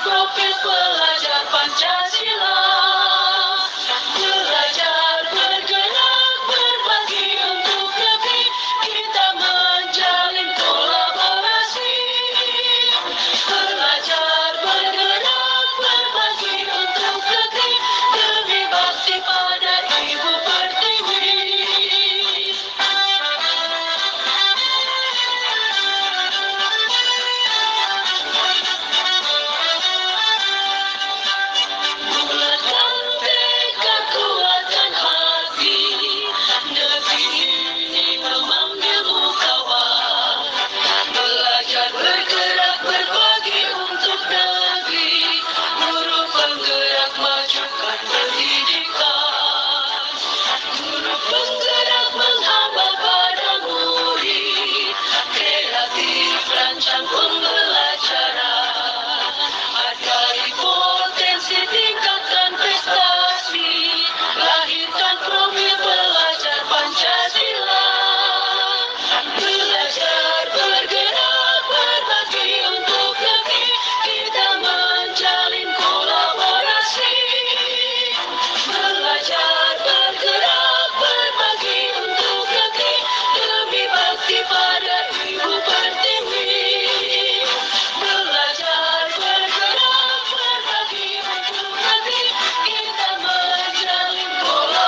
profil pelajar Pancasila. Belajar bergerak berbagi untuk lebih, kita menjalin kolaborasi. Belajar bergerak berbagi untuk lebih, demi bakti pada Ibu Pertiwi. Bulatkan tekad, kuatkan hati, negeri ini memanggilmu kawan. Belajar bergerak berbagi untuk negeri, guru penggerak majukan pendidikan. Guru penggerak menghamba pada murid, kreatif rancang pembelajaran. Hargai potensi, tingkatkan prestasi, lahirkan profil pelajar Pancasila. Belajar bergerak berbagi untuk lebih, kita menjalin kolaborasi. Belajar